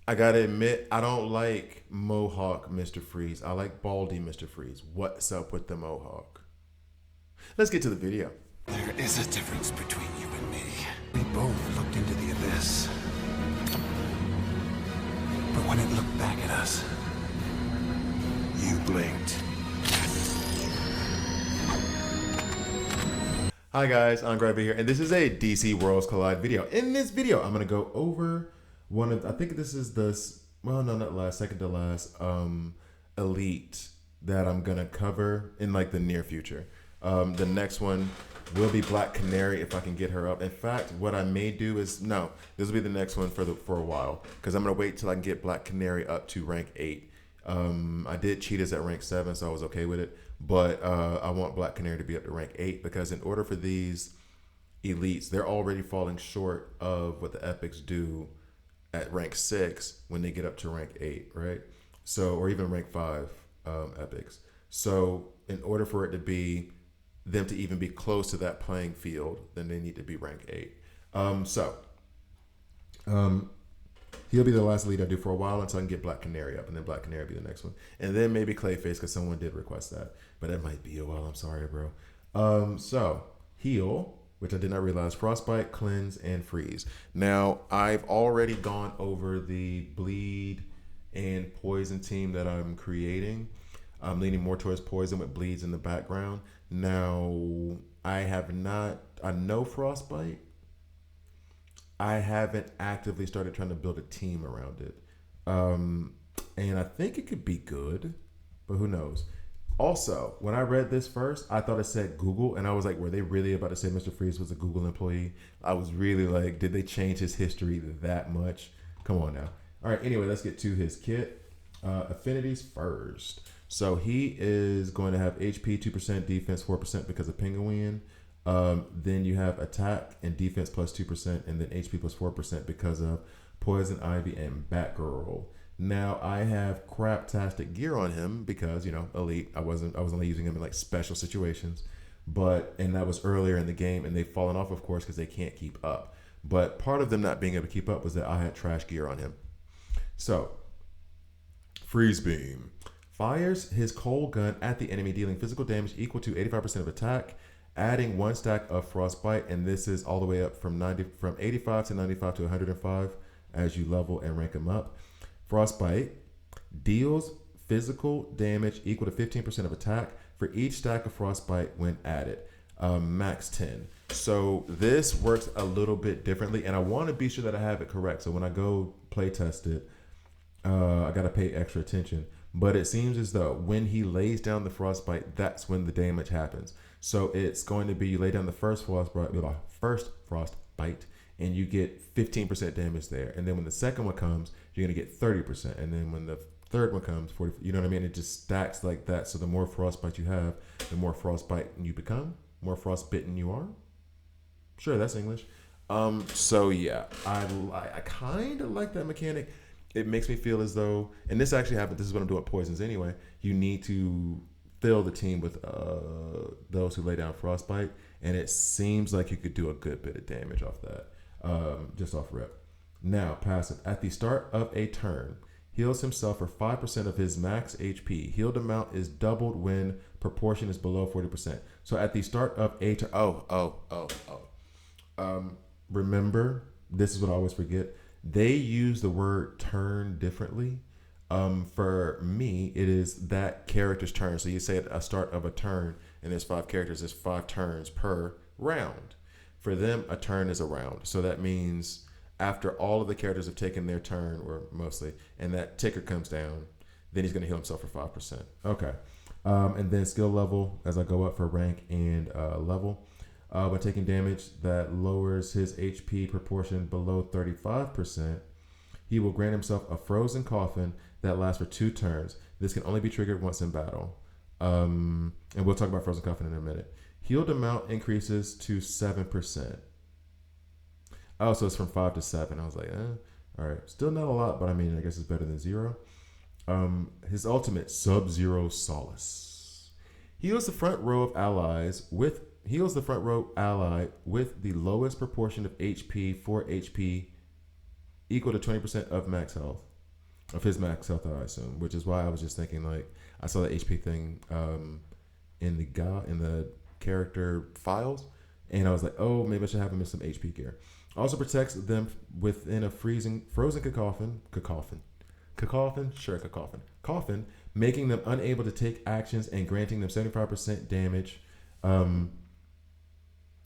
I gotta admit, I don't like Mohawk Mr. Freeze. I like Baldy Mr. Freeze. What's up with the Mohawk? Let's get to the video. There is a difference between you and me. We both looked into the abyss. But when it looked back at us, you blinked. Hi guys, I'm Gravy here, and this is a DC Worlds Collide video. In this video, I'm gonna go over one of, I think this is the, well, no, not last, second to last, elite that I'm gonna cover in like the near future. The next one will be Black Canary if I can get her up. In fact, what I may do is, no, this will be the next one for a while, because I'm gonna wait till I can get Black Canary up to rank 8. I did Cheetahs at rank 7, so I was okay with it. But I want Black Canary to be up to rank 8, because in order for these elites, they're already falling short of what the epics do at rank 6 when they get up to rank 8, right? So, or even rank 5 epics. So in order for it to be, them to even be close to that playing field, then they need to be rank 8. He'll be the last lead I do for a while until I can get Black Canary up, and then Black Canary will be the next one. And then maybe Clayface, because someone did request that. But that might be a while. I'm sorry, bro. So, heal, which I did not realize, Frostbite, Cleanse, and Freeze. Now, I've already gone over the Bleed and Poison team that I'm creating. I'm leaning more towards Poison with Bleeds in the background. Now, I know Frostbite. I haven't actively started trying to build a team around it. And I think it could be good, but who knows? Also, when I read this first, I thought it said Google, and I was like, were they really about to say Mr. Freeze was a Google employee? I was really like, did they change his history that much? Come on now. All right, anyway, let's get to his kit. Affinities first. So he is going to have HP 2%, defense 4% because of Penguin. Then you have attack and defense plus 2%, and then HP plus 4% because of Poison Ivy and Batgirl. Now I have craptastic gear on him because, you know, elite. I was only using him in like special situations, and that was earlier in the game, and they've fallen off, of course, because they can't keep up. But part of them not being able to keep up was that I had trash gear on him. So, Freeze Beam fires his cold gun at the enemy, dealing physical damage equal to 85% of attack, adding 1 stack of Frostbite, and this is all the way up from 85 to 95 to 105 as you level and rank them up. Frostbite deals physical damage equal to 15% of attack for each stack of Frostbite when added. Max 10. So this works a little bit differently, and I want to be sure that I have it correct. So when I go play test it, I got to pay extra attention. But it seems as though when he lays down the Frostbite, that's when the damage happens. So it's going to be, you lay down the first frostbite, and you get 15% damage there. And then when the second one comes, you're going to get 30%. And then when the third one comes, 40%. You know what I mean? It just stacks like that. So the more frostbite you have, the more frostbite you become, more frostbitten you are. Sure, that's English. So yeah, I kind of like that mechanic. It makes me feel as though, and this actually happened, this is what I'm doing with poisons anyway, you need to fill the team with those who lay down frostbite, and it seems like you could do a good bit of damage off that, just off rip. Now, passive. At the start of a turn, heals himself for 5% of his max HP. Healed amount is doubled when proportion is below 40%. So at the start of a turn, remember, this is what I always forget. They use the word turn differently. For me, it is that character's turn. So you say at the start of a turn, and there's 5 characters, there's 5 turns per round. For them, a turn is a round. So that means after all of the characters have taken their turn, or mostly, and that ticker comes down, then he's going to heal himself for 5%. Okay. And then skill level, as I go up for rank and level. By taking damage that lowers his HP proportion below 35%, he will grant himself a frozen coffin that lasts for 2 turns. This can only be triggered once in battle. And we'll talk about frozen coffin in a minute. Healed amount increases to 7%. Oh, so it's from 5 to 7. I was like, all right. Still not a lot, but I mean, I guess it's better than 0. His ultimate, Sub-Zero Solace. Heals the front row of allies with ally with the lowest proportion of HP for HP equal to 20% of max health. of his max health, I assume, which is why I was just thinking like I saw the HP thing in the character files, and I was like, oh, maybe I should have him in some HP gear. Also protects them within a frozen coffin, making them unable to take actions and granting them 75% damage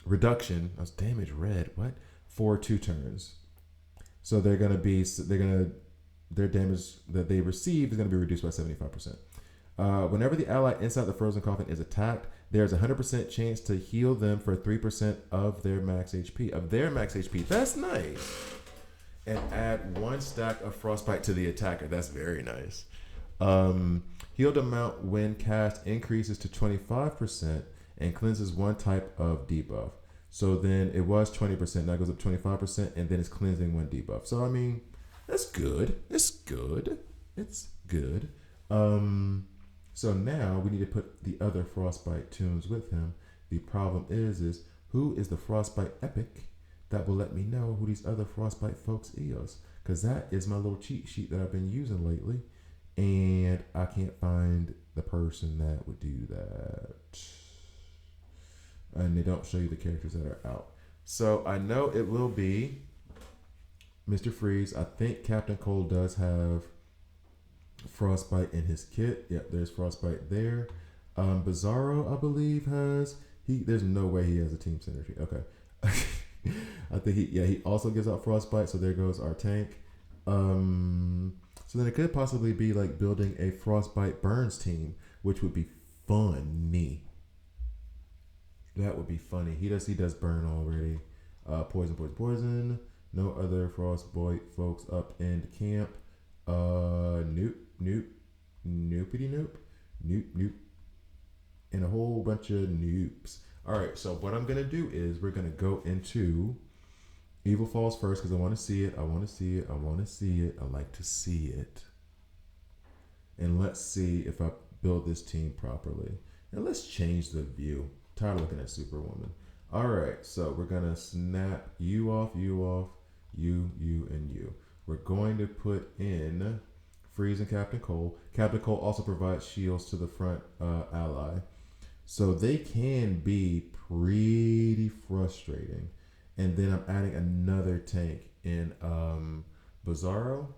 reduction. That's damage red. What? For 2 turns. So their damage that they receive is gonna be reduced by 75%. Whenever the ally inside the frozen coffin is attacked, there's a 100% chance to heal them for 3% of their max HP. That's nice. And add 1 stack of frostbite to the attacker. That's very nice. Healed amount when cast increases to 25% and cleanses 1 type of debuff. So then it was 20%, now goes up 25%, and then it's cleansing 1 debuff. So I mean, that's good. It's good. So now we need to put the other frostbite tunes with him. The problem is who is the frostbite epic that will let me know who these other frostbite folks is? Because that is my little cheat sheet that I've been using lately, and I can't find the person that would do that. And they don't show you the characters that are out. So I know it will be Mr. Freeze. I think Captain Cold does have frostbite in his kit. Yep, there's frostbite there. Bizarro, I believe, has there's no way he has a team synergy. Okay. I think he also gives out frostbite, so there goes our tank. So then it could possibly be like building a frostbite burns team, which would be funny. That would be funny. He does burn already. Poison. No other frostbite folks up in the camp. Nope. And a whole bunch of noobs. All right, so what I'm gonna do is we're gonna go into Evil Falls first because I want to see it. I like to see it. And let's see if I build this team properly. And let's change the view. Tired of looking at Superwoman. All right, so we're gonna snap you off, you, and you. We're going to put in Freeze and Captain Cole. Captain Cole also provides shields to the front ally. So they can be pretty frustrating. And then I'm adding another tank in Bizarro.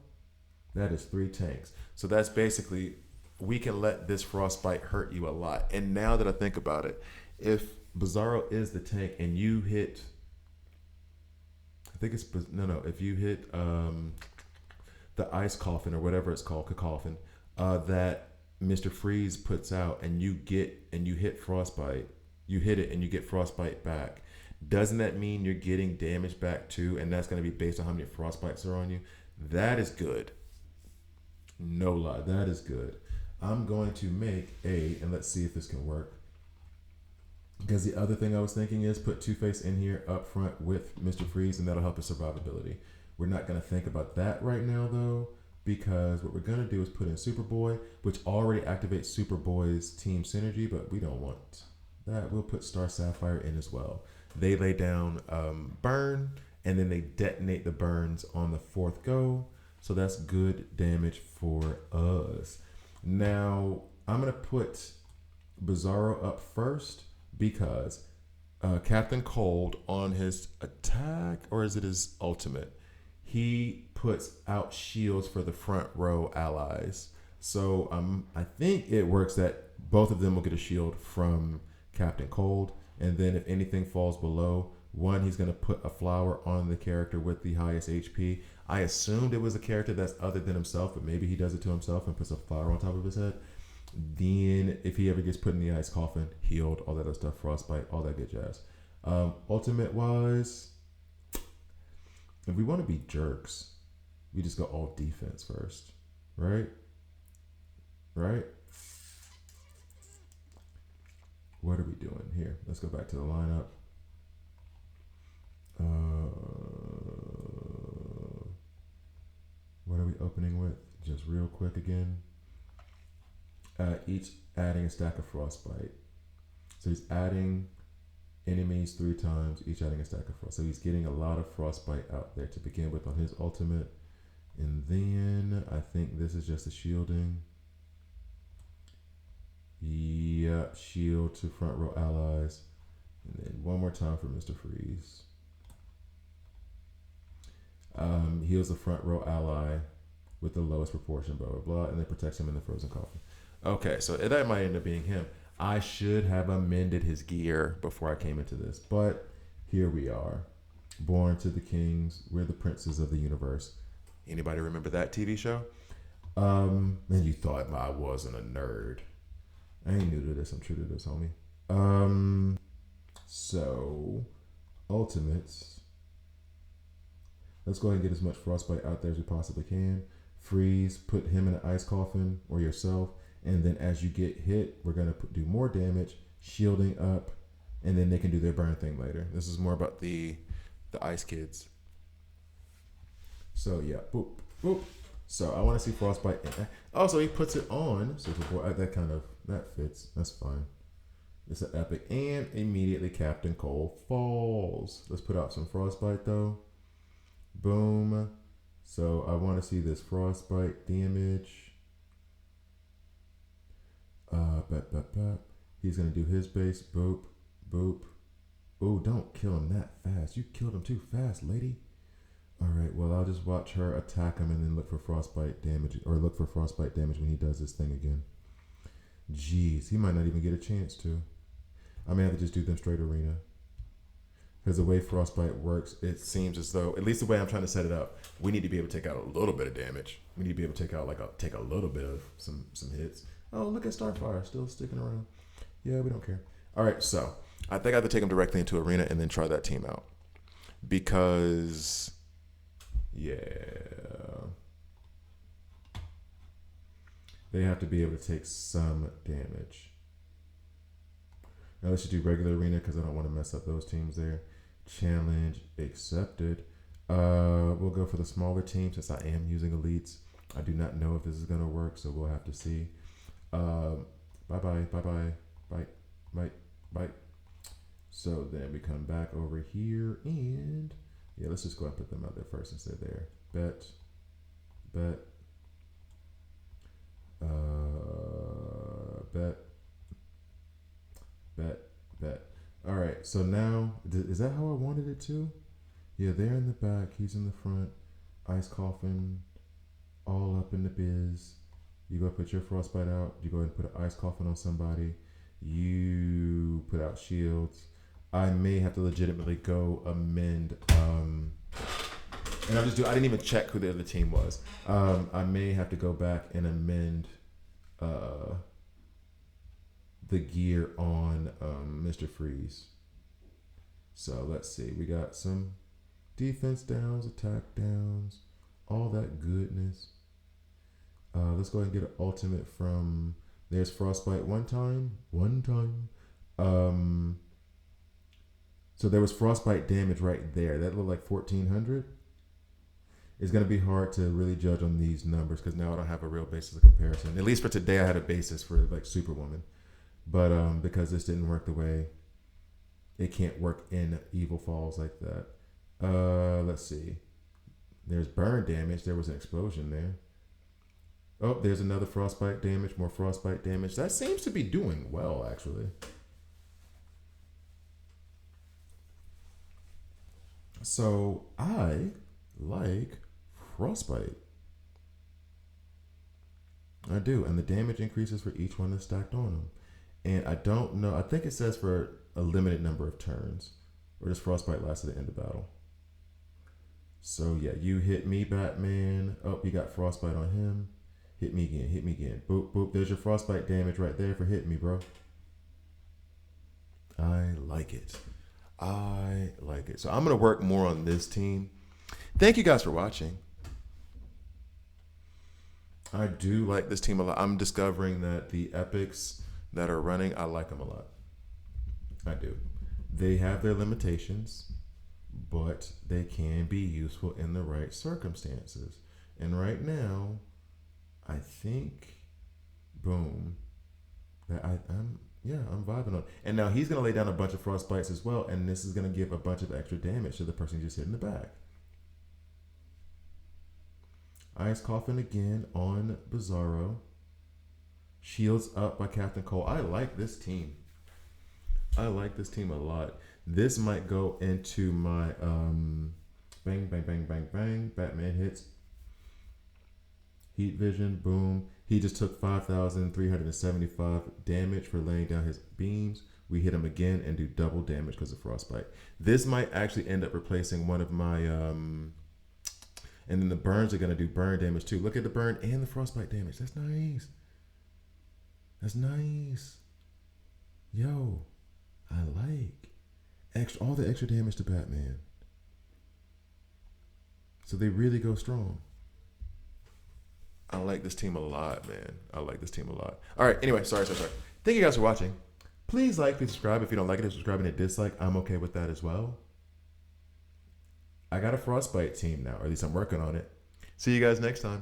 That is 3 tanks. So that's basically, we can let this frostbite hurt you a lot. And now that I think about it, if Bizarro is the tank and you hit, if you hit the ice coffin or whatever it's called, coffin, that Mr. Freeze puts out, and you hit frostbite, you hit it and you get frostbite back. Doesn't that mean you're getting damage back too? And that's going to be based on how many frostbites are on you. That is good. No lie, that is good. I'm going to make and let's see if this can work. Because the other thing I was thinking is put Two-Face in here up front with Mr. Freeze, and that'll help his survivability. We're not going to think about that right now, though, because what we're going to do is put in Superboy, which already activates Superboy's team synergy, but we don't want that. We'll put Star Sapphire in as well. They lay down burn, and then they detonate the burns on the 4th go, so that's good damage for us. Now, I'm going to put Bizarro up first, because Captain Cold on his attack, or is it his ultimate, he puts out shields for the front row allies. So I think it works that both of them will get a shield from Captain Cold, and then if anything falls below, he's going to put a flower on the character with the highest HP. I assumed it was a character that's other than himself, but maybe he does it to himself and puts a flower on top of his head. Then if he ever gets put in the ice coffin, healed, all that other stuff, frostbite, all that good jazz. Ultimate wise, if we want to be jerks, we just go all defense first, right? What are we doing here? Let's go back to the lineup. What are we opening with? Just real quick again. Each adding a stack of frostbite. So he's adding enemies 3 times, each adding a stack of frost. So he's getting a lot of frostbite out there to begin with on his ultimate. And then I think this is just a shielding. Yeah, shield to front row allies. And then one more time for Mr. Freeze. Heals the front row ally with the lowest proportion, blah, blah, blah, and then protects him in the frozen coffin. Okay, so that might end up being him. I should have amended his gear before I came into this, but here we are. Born to the kings, we're the princes of the universe. Anybody remember that TV show? And you thought I wasn't a nerd. I ain't new to this, I'm true to this, homie. So, ultimates. Let's go ahead and get as much frostbite out there as we possibly can. Freeze, put him in an ice coffin or yourself. And then as you get hit, we're going to do more damage, shielding up, and then they can do their burn thing later. This is more about the ice kids. So yeah, boop, boop. So I want to see frostbite. Also, he puts it on. So that fits. That's fine. It's an epic. And immediately Captain Cole falls. Let's put out some frostbite though. Boom. So I want to see this frostbite damage. He's going to do his base. Boop. Boop. Oh, don't kill him that fast. You killed him too fast, lady. All right, well, I'll just watch her attack him and then look for frostbite damage. Or look for frostbite damage when he does this thing again. Jeez, he might not even get a chance to. I may have to just do them straight arena. Because the way frostbite works, it seems as though, at least the way I'm trying to set it up, we need to be able to take out a little bit of damage. We need to be able to take out take a little bit of some hits. Oh, look at Starfire still sticking around. Yeah, we don't care. All right, so I think I have to take him directly into arena and then try that team out. Because, yeah, they have to be able to take some damage. Now let's just do regular arena because I don't want to mess up those teams there. Challenge accepted. We'll go for the smaller team since I am using elites. I do not know if this is going to work, so we'll have to see. Bye. So then we come back over here and yeah, let's just go and put them out there first since they're there. Bet. All right, so now, is that how I wanted it to? Yeah, they're in the back, he's in the front. Ice coffin, all up in the biz. You go put your frostbite out. You go ahead and put an ice coffin on somebody. You put out shields. I may have to legitimately go amend. And I didn't even check who the other team was. I may have to go back and amend the gear on Mr. Freeze. So let's see. We got some defense downs, attack downs, all that goodness. Let's go ahead and get an ultimate from. There's frostbite one time. So there was frostbite damage right there. That looked like 1400. It's going to be hard to really judge on these numbers because now I don't have a real basis of comparison. At least for today, I had a basis for like Superwoman. But because this didn't work the way, it can't work in Evil Falls like that. Let's see. There's burn damage. There was an explosion there. Oh, there's another frostbite damage. More frostbite damage. That seems to be doing well, actually. So I like frostbite. I do. And the damage increases for each one that's stacked on them. And I don't know. I think it says for a limited number of turns. Or does frostbite last to the end of battle? So yeah, you hit me, Batman. Oh, you got frostbite on him. Hit me again. Boop, boop. There's your frostbite damage right there for hitting me, bro. I like it. So I'm going to work more on this team. Thank you guys for watching. I do like this team a lot. I'm discovering that the epics that are running, I like them a lot. I do. They have their limitations, but they can be useful in the right circumstances. And right now, I think, boom, that I'm vibing on. And now he's going to lay down a bunch of frostbites as well, and this is going to give a bunch of extra damage to the person you just hit in the back. Ice Coffin again on Bizarro. Shields up by Captain Cole. I like this team. I like this team a lot. This might go into my bang, bang, bang, bang, bang. Batman hits. Heat vision, boom. He just took 5,375 damage for laying down his beams. We hit him again and do double damage because of frostbite. This might actually end up replacing one of my and then the burns are gonna do burn damage too. Look at the burn and the frostbite damage. That's nice. That's nice. Yo, I like all the extra damage to Batman. So they really go strong. I like this team a lot, man. I like this team a lot. All right. Anyway, sorry. Thank you guys for watching. Please like, please subscribe. If you don't like it, if subscribing a dislike, I'm okay with that as well. I got a frostbite team now, or at least I'm working on it. See you guys next time.